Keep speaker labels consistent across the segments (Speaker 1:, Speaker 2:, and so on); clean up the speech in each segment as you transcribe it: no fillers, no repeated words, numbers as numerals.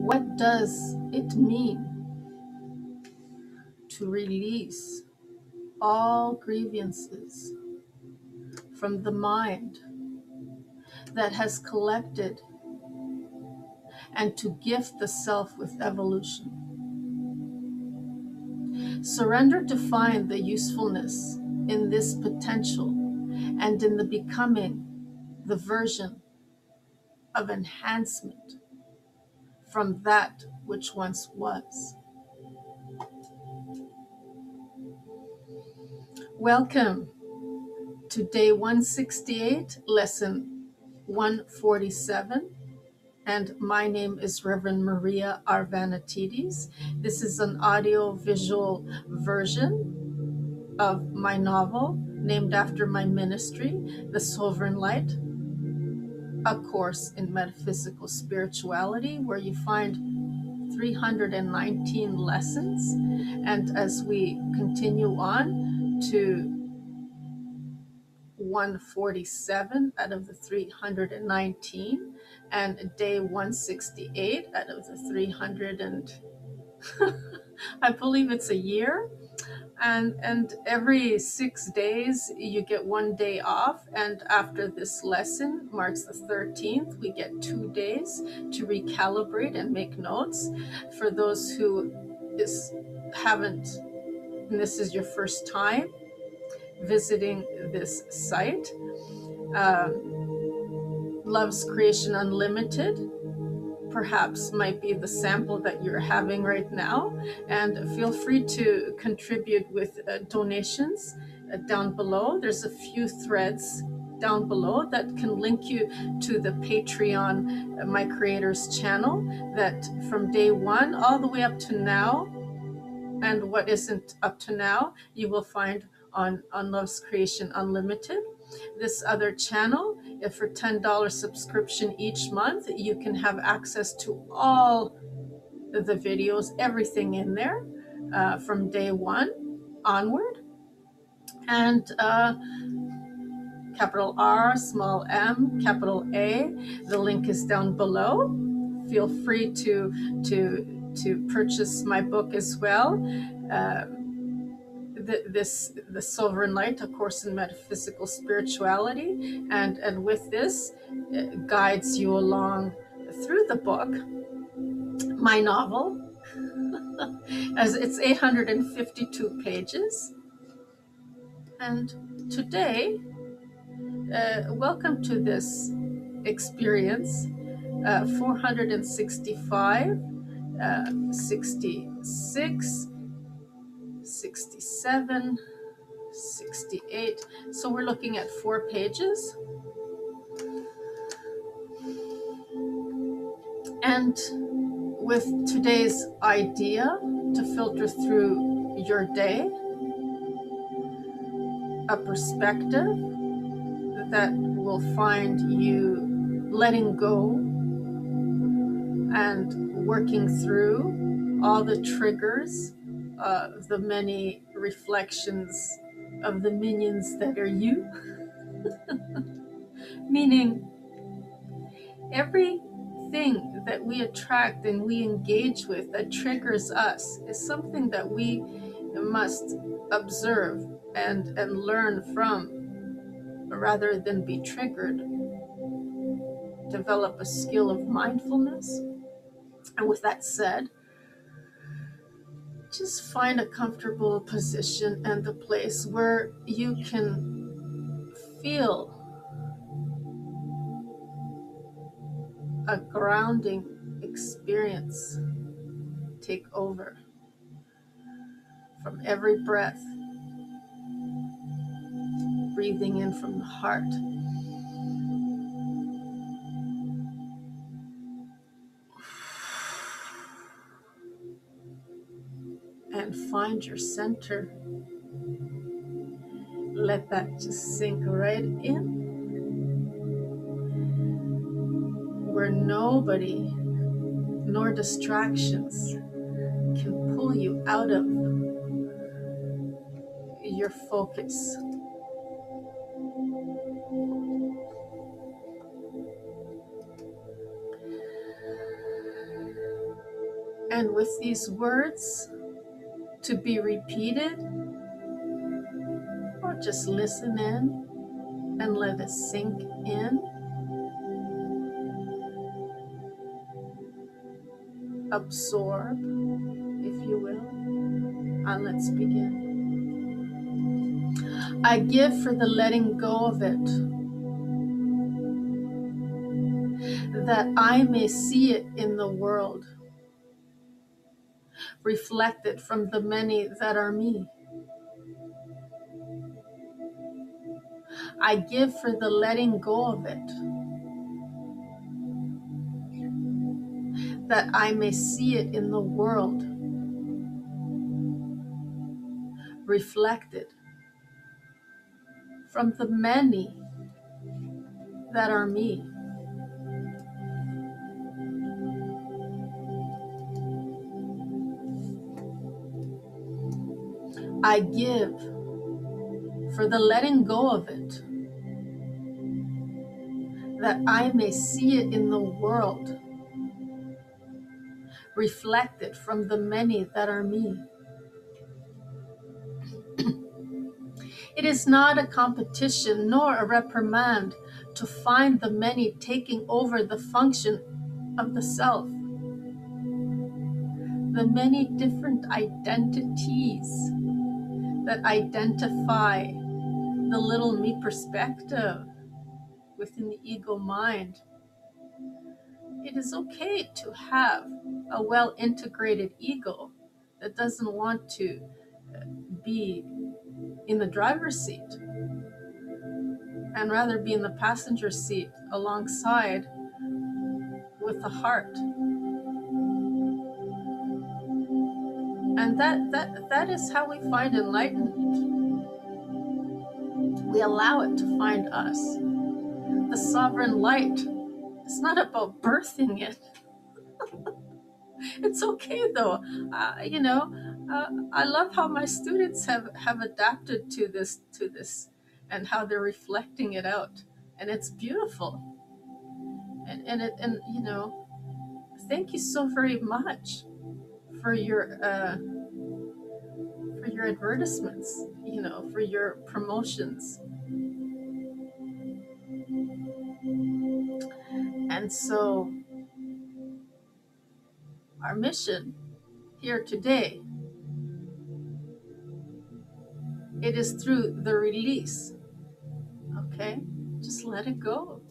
Speaker 1: What does it mean to release all grievances from the mind that has collected and to gift the self with evolution? Surrender to find the usefulness in this potential and in the becoming the version of enhancement from that which once was. Welcome to Day 168, Lesson 147. And my name is Reverend Maria Arvanitidis. This is an audio-visual version of my novel named after my ministry, TheSovereignLight, a course in metaphysical spirituality where you find 319 lessons. And as we continue on to 147 out of the 319 and day 168 out of the 300 and I believe it's a year, and every 6 days you get 1 day off, and after this lesson marks the 13th, we get 2 days to recalibrate and make notes. For those who haven't, and this is your first time visiting this site, Love's Creation Unlimited perhaps might be the sample that you're having right now, and feel free to contribute with donations down below. There's a few threads down below that can link you to the Patreon, my creator's channel, that from day one all the way up to now, and what isn't up to now, you will find on Love's Creation Unlimited. This other channel, if for $10 subscription each month, you can have access to all the videos, everything in there from day one onward. And capital R, small m, capital A, the link is down below. Feel free to purchase my book as well. The Sovereign Light, a course in metaphysical spirituality, and with this, it guides you along through the book, my novel, as it's 852 pages. And today, welcome to this experience, 465, 66, 67, 68. So we're looking at 4 pages. And with today's idea to filter through your day, a perspective that will find you letting go and working through all the triggers, the many reflections of the minions that are you. Meaning everything that we attract and we engage with that triggers us is something that we must observe and learn from, rather than be triggered. Develop a skill of mindfulness. And with that said, just find a comfortable position and a place where you can feel a grounding experience take over from every breath, breathing in from the heart. And find your center. Let that just sink right in, where nobody nor distractions can pull you out of your focus. And with these words to be repeated, or just listen in and let it sink in, absorb, if you will. And let's begin. I give for the letting go of it, that I may see it in the world, reflected from the many that are me. I give for the letting go of it, that I may see it in the world, reflected from the many that are me. I give for the letting go of it, that I may see it in the world, reflected from the many that are me. It is not a competition nor a reprimand to find the many taking over the function of the self, the many different identities that identify the little me perspective within the ego mind. It is okay to have a well integrated ego that doesn't want to be in the driver's seat and rather be in the passenger seat alongside with the heart. And that is how we find enlightenment. We allow it to find us. The sovereign light. It's not about birthing it. It's okay though. I love how my students have adapted to this and how they're reflecting it out, and it's beautiful. And thank you so very much for your advertisements, for your promotions. And so our mission here today, it is through the release. Okay? Just let it go.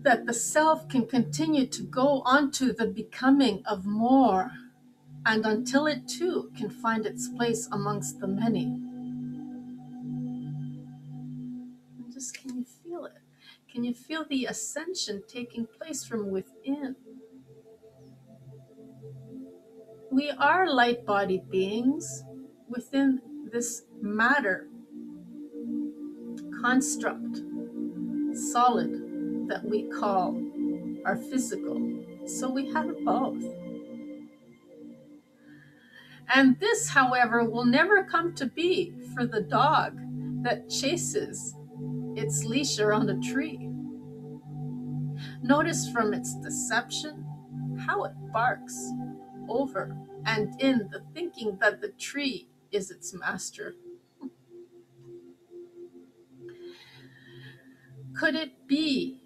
Speaker 1: That the self can continue to go on to the becoming of more, and until it too can find its place amongst the many. And just, can you feel it? Can you feel the ascension taking place from within? We are light-bodied beings within this matter construct, solid, that we call our physical. So we have both. And this, however, will never come to be for the dog that chases its leash around a tree. Notice from its deception how it barks over and in the thinking that the tree is its master. Could it be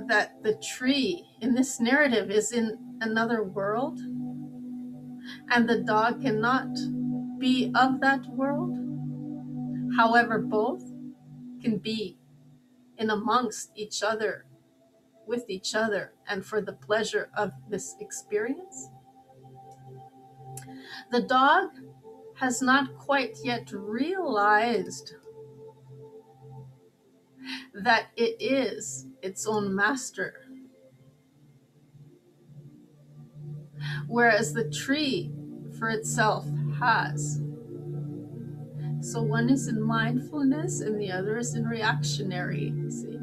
Speaker 1: that the tree in this narrative is in another world and the dog cannot be of that world? However, both can be in amongst each other, with each other, and for the pleasure of this experience. The dog has not quite yet realized that it is its own master, whereas the tree for itself has. So one is in mindfulness and the other is in reactionary. See,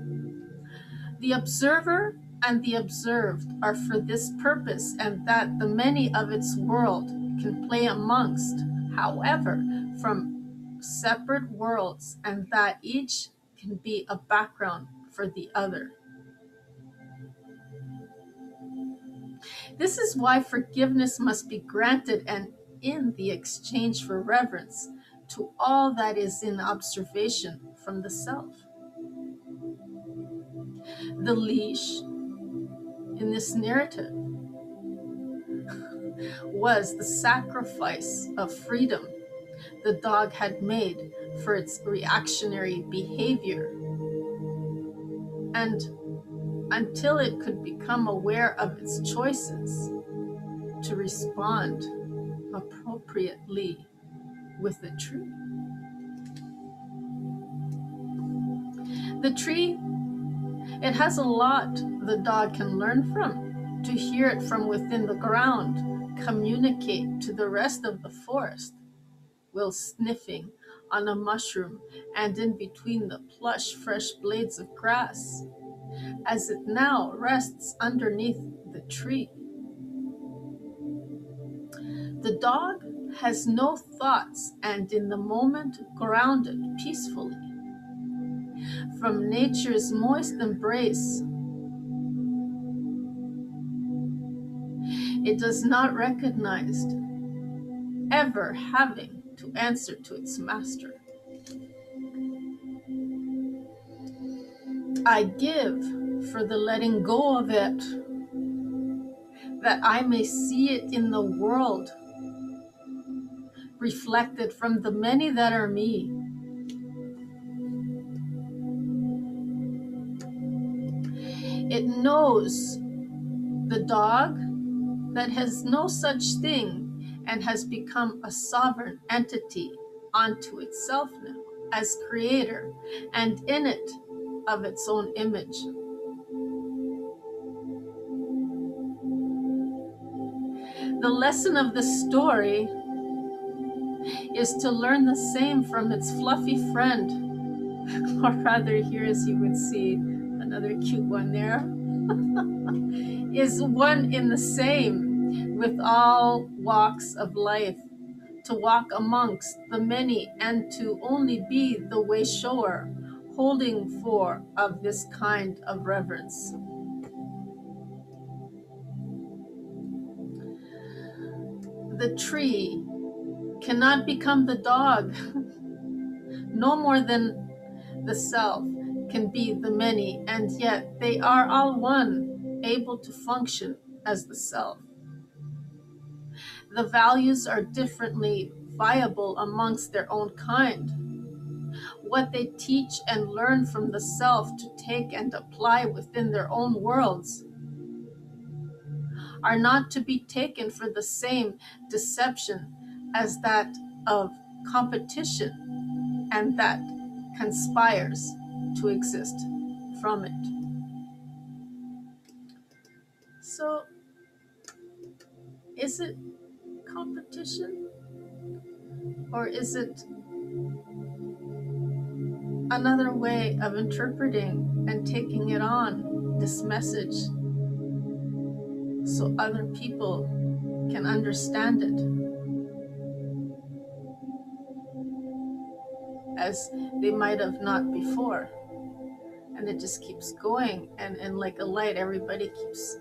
Speaker 1: the observer and the observed are for this purpose, and that the many of its world can play amongst, however, from separate worlds, and that each can be a background for the other. This is why forgiveness must be granted, and in the exchange for reverence to all that is in observation from the self. The leash in this narrative was the sacrifice of freedom the dog had made for its reactionary behavior. And until it could become aware of its choices to respond appropriately with the tree. The tree, it has a lot the dog can learn from, to hear it from within the ground, communicate to the rest of the forest, while sniffing on a mushroom and in between the plush, fresh blades of grass, as it now rests underneath the tree. The dog has no thoughts and in the moment grounded peacefully from nature's moist embrace. It does not recognize ever having to answer to its master. I give for the letting go of it, that I may see it in the world, reflected from the many that are me. It knows, the dog, that has no such thing and has become a sovereign entity unto itself now, as creator, and in it of its own image. The lesson of the story is to learn the same from its fluffy friend, or rather, here as you would see, another cute one there, is one in the same with all walks of life, to walk amongst the many and to only be the way shower, holding for of this kind of reverence. The tree cannot become the dog, no more than the self can be the many, and yet they are all one, able to function as the self. The values are differently viable amongst their own kind. What they teach and learn from the self to take and apply within their own worlds are not to be taken for the same deception as that of competition, and that conspires to exist from it. So, is it competition, or is it another way of interpreting and taking it on, this message, so other people can understand it as they might have not before? And it just keeps going, and like a light, everybody keeps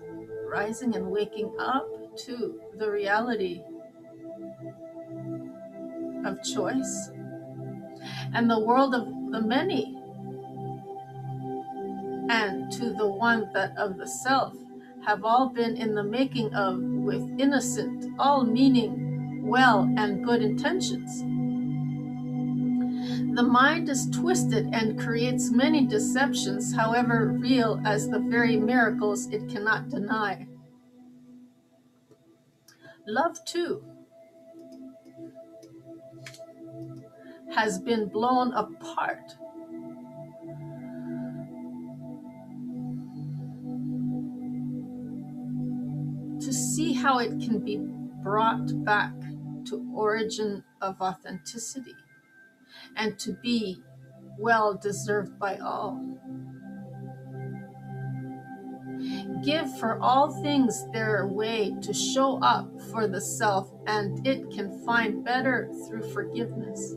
Speaker 1: rising and waking up to the reality of choice and the world of the many, and to the one that of the self have all been in the making of, with innocent, all meaning well and good intentions. The mind is twisted and creates many deceptions, however real as the very miracles it cannot deny. Love, too, has been blown apart. To see how it can be brought back to origin of authenticity and to be well deserved by all. Give for all things their way to show up for the self, and it can find better through forgiveness.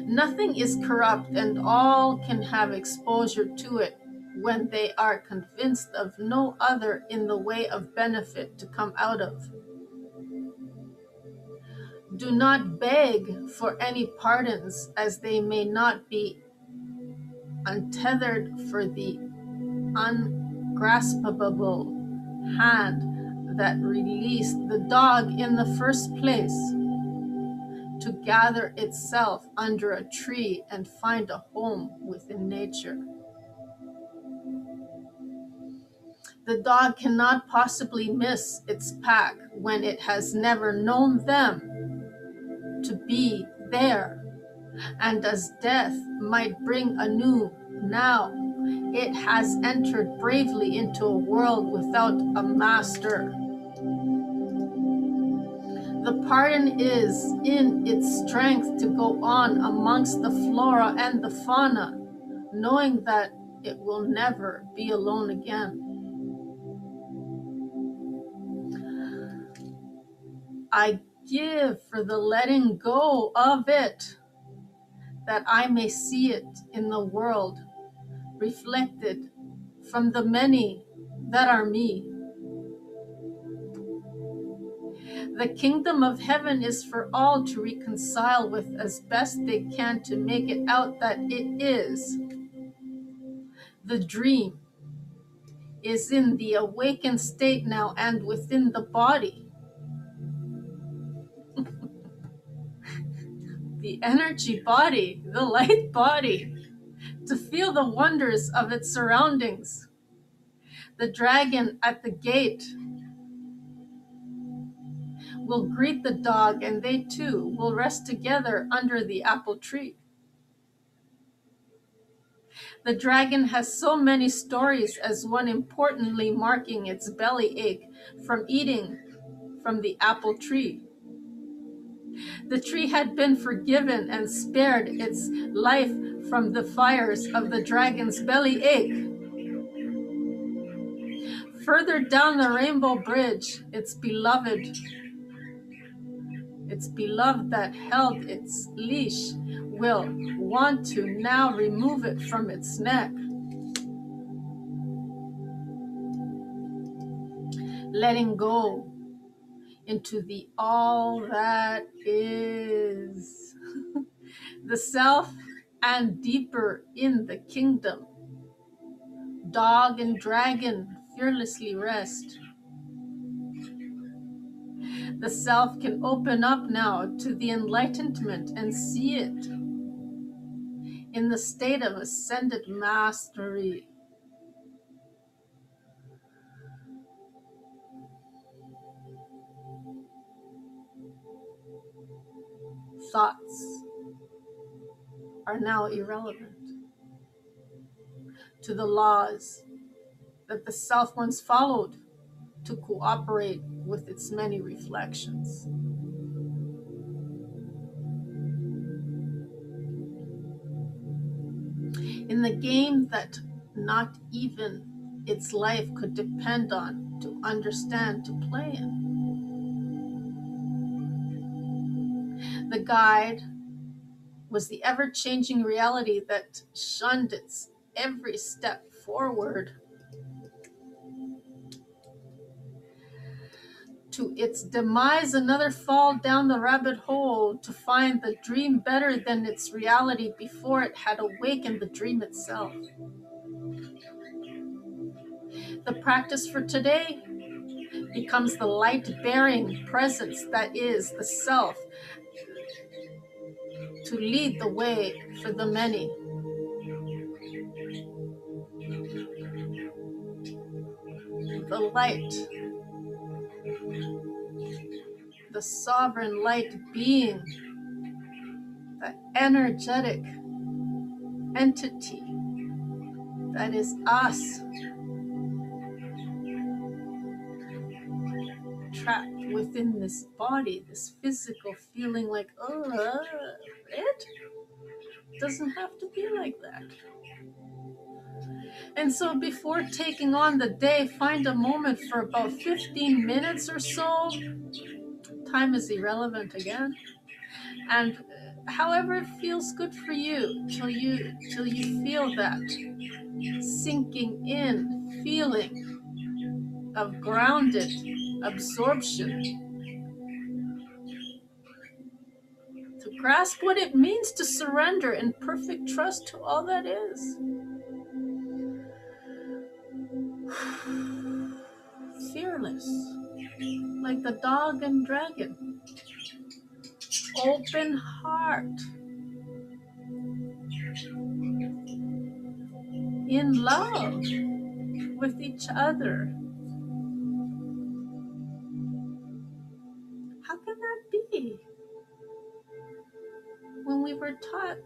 Speaker 1: Nothing is corrupt, and all can have exposure to it when they are convinced of no other in the way of benefit to come out of. Do not beg for any pardons, as they may not be untethered for the ungraspable hand that released the dog in the first place to gather itself under a tree and find a home within nature. The dog cannot possibly miss its pack when it has never known them to be there, and as death might bring anew now, it has entered bravely into a world without a master. The pardon is in its strength to go on amongst the flora and the fauna, knowing that it will never be alone again. I give for the letting go of it, that I may see it in the world, reflected from the many that are me. The kingdom of heaven is for all to reconcile with as best they can to make it out that it is. The dream is in the awakened state now and within the body. The energy body, the light body, to feel the wonders of its surroundings. The dragon at the gate will greet the dog, and they too will rest together under the apple tree. The dragon has so many stories, as one importantly marking its belly ache from eating from the apple tree. The tree had been forgiven and spared its life from the fires of the dragon's belly ache. Further down the rainbow bridge, its beloved that held its leash will want to now remove it from its neck. Letting go into the all that is, the self, and deeper in the kingdom. Dog and dragon fearlessly rest. The self can open up now to the enlightenment and see it in the state of ascended mastery. Thoughts are now irrelevant to the laws that the self once followed to cooperate with its many reflections. In the game that not even its life could depend on to understand, to play in, the guide was the ever-changing reality that shunned its every step forward to its demise, another fall down the rabbit hole to find the dream better than its reality before it had awakened the dream itself. The practice for today becomes the light-bearing presence that is the self, to lead the way for the many. The light, the sovereign light being, the energetic entity that is us, trapped within this body, this physical feeling like, it doesn't have to be like that. And so before taking on the day, find a moment for about 15 minutes or so. Time is irrelevant again. And however it feels good for you, till you feel that sinking in feeling of grounded absorption, to grasp what it means to surrender in perfect trust to all that is. Fearless, like the dog and dragon. Open heart. In love with each other. How can that be? When we were taught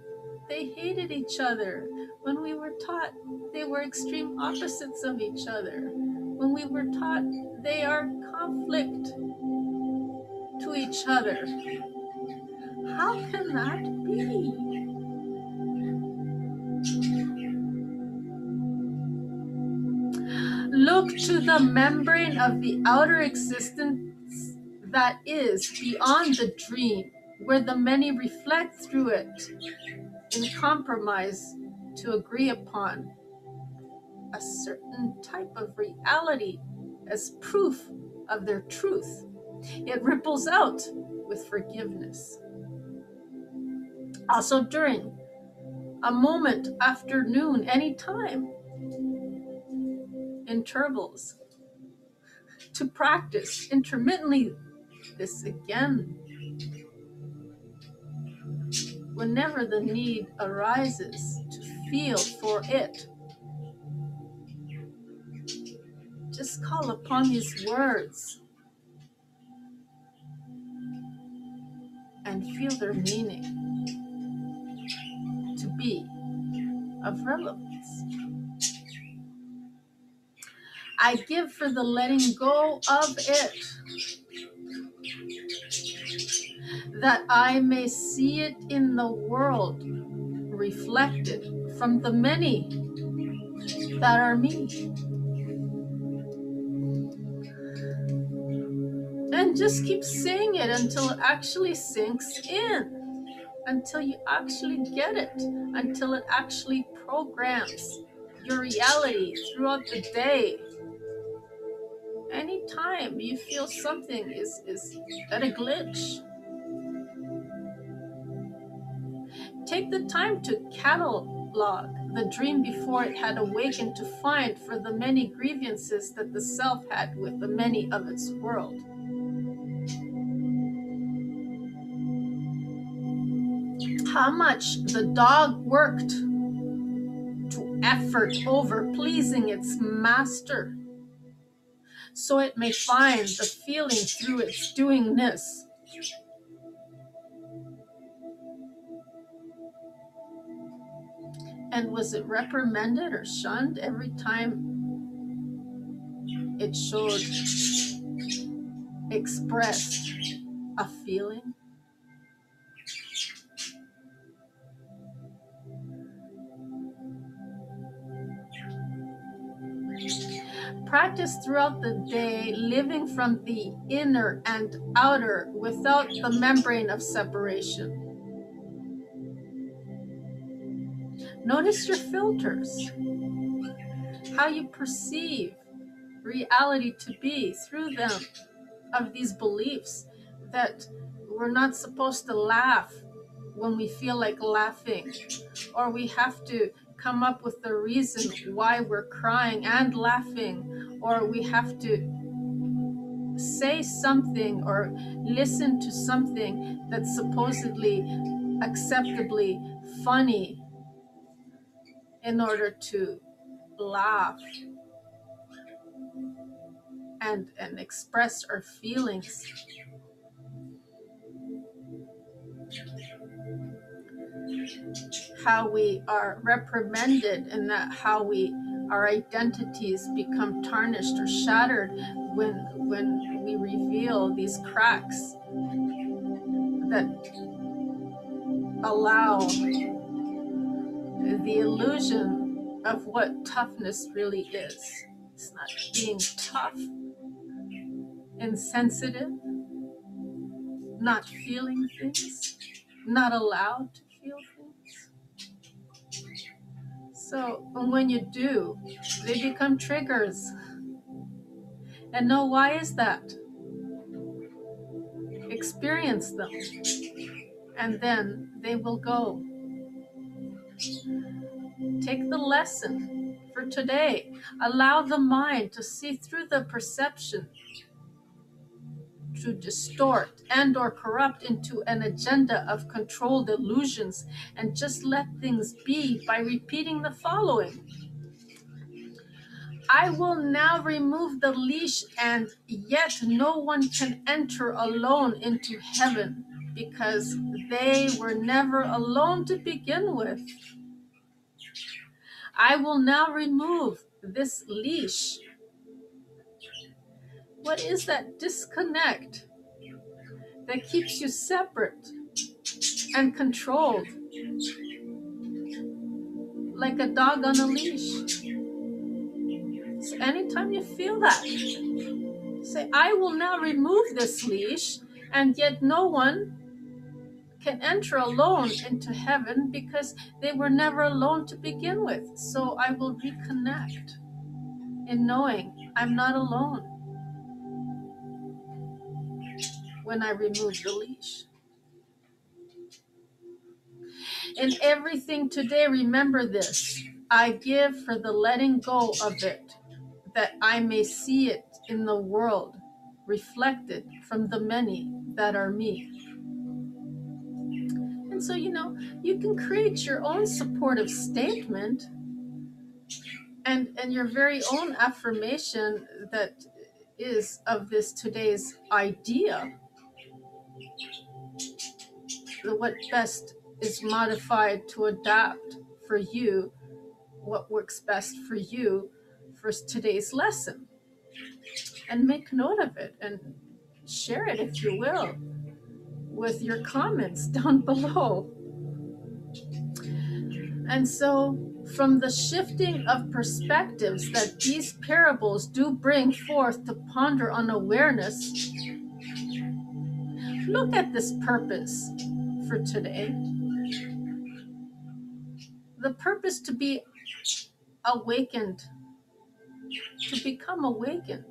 Speaker 1: they hated each other, when we were taught they were extreme opposites of each other, when we were taught they are conflict to each other. How can that be? Look to the membrane of the outer existence that is beyond the dream, where the many reflect through it in compromise to agree upon a certain type of reality as proof of their truth. It ripples out with forgiveness. Also during a moment, afternoon, any time, intervals, to practice intermittently this again. Whenever the need arises to feel for it, just call upon these words and feel their meaning to be of relevance. I give for the letting go of it, that I may see it in the world reflected from the many that are me. And just keep saying it until it actually sinks in, until you actually get it, until it actually programs your reality throughout the day. Anytime you feel something is at a glitch, take the time to catalog the dream before it had awakened, to find for the many grievances that the self had with the many of its world. How much the dog worked to effort over pleasing its master, so it may find the feeling through its doingness. And was it reprimanded or shunned every time it showed, expressed a feeling? Practice throughout the day, living from the inner and outer without the membrane of separation. Notice your filters, how you perceive reality to be through them, of these beliefs that we're not supposed to laugh when we feel like laughing, or we have to come up with the reason why we're crying and laughing, or we have to say something or listen to something that's supposedly acceptably funny in order to laugh and express our feelings. How we are reprimanded, and that how our identities become tarnished or shattered when we reveal these cracks that allow the illusion of what toughness really is. It's not being tough, insensitive, not feeling things, not allowed to feel things. So when you do, they become triggers. And know why is that? Experience them, and then they will go. Take the lesson for today. Allow the mind to see through the perception, to distort and or corrupt into an agenda of controlled illusions, and just let things be by repeating the following. I will now remove the leash, and yet no one can enter alone into heaven, because they were never alone to begin with. I will now remove this leash. What is that disconnect that keeps you separate and controlled, like a dog on a leash? So anytime you feel that, say, I will now remove this leash, and yet no one can enter alone into heaven, because they were never alone to begin with. So I will reconnect in knowing I'm not alone when I remove the leash. In everything today, remember this. I give for the letting go of it, that I may see it in the world, reflected from the many that are me. And so, you can create your own supportive statement and your very own affirmation that is of this today's idea. What best is modified to adapt for you, what works best for you for today's lesson. And make note of it and share it, if you will, with your comments down below. And so, from the shifting of perspectives that these parables do bring forth to ponder on awareness, look at this purpose for today. The purpose to be awakened, to become awakened,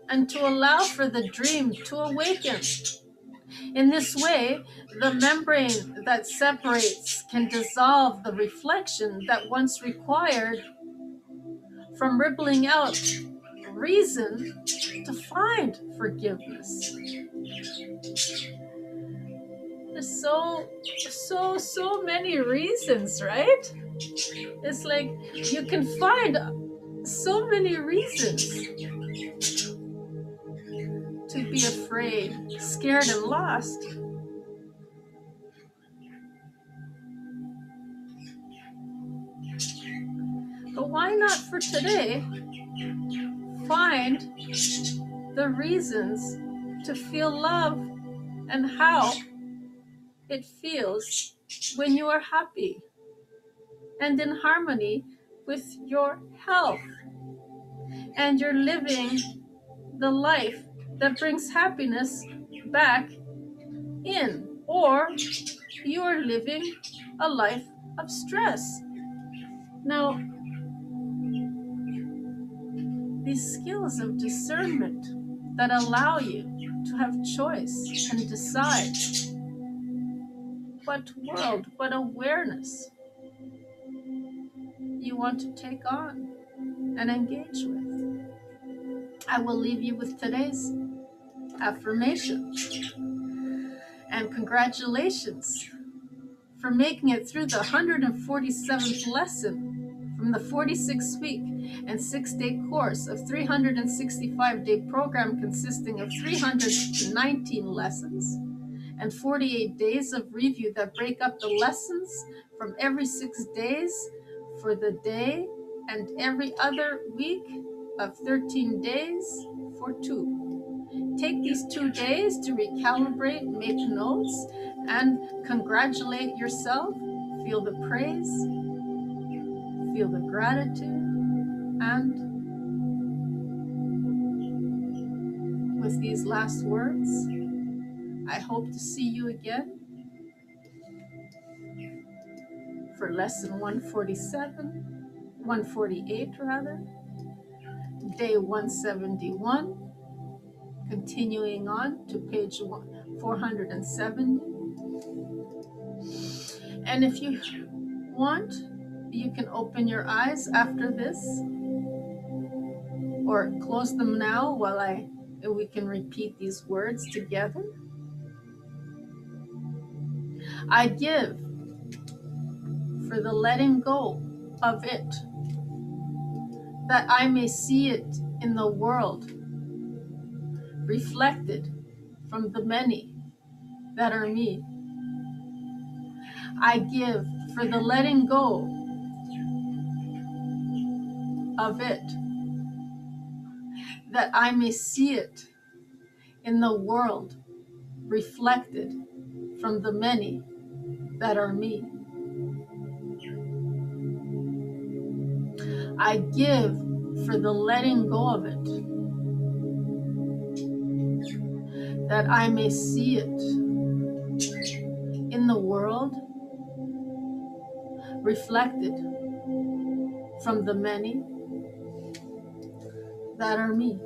Speaker 1: and to allow for the dream to awaken. In this way, the membrane that separates can dissolve the reflection that once required from rippling out reason to find forgiveness. There's so many reasons, right? It's like you can find so many reasons to be afraid, scared, and lost. But why not for today find the reasons to feel love and how it feels when you are happy and in harmony with your health, and you're living the life that brings happiness back in, or you're living a life of stress. Now, these skills of discernment that allow you to have choice and decide what world, what awareness you want to take on and engage with. I will leave you with today's affirmation. And congratulations for making it through the 147th lesson from the 46-week and 6-day course of 365-day program consisting of 319 lessons and 48 days of review that break up the lessons from every 6 days for the day and every other week of 13 days for 2. Take these 2 days to recalibrate, make notes, and congratulate yourself. Feel the praise, feel the gratitude, and with these last words, I hope to see you again for lesson 148 rather, day 171, continuing on to page 470. And if you want, you can open your eyes after this or close them now while we can repeat these words together. I give for the letting go of it, that I may see it in the world, reflected from the many that are me. I give for the letting go of it, that I may see it in the world, reflected from the many that are me. I give for the letting go of it, that I may see it in the world, reflected from the many that are me.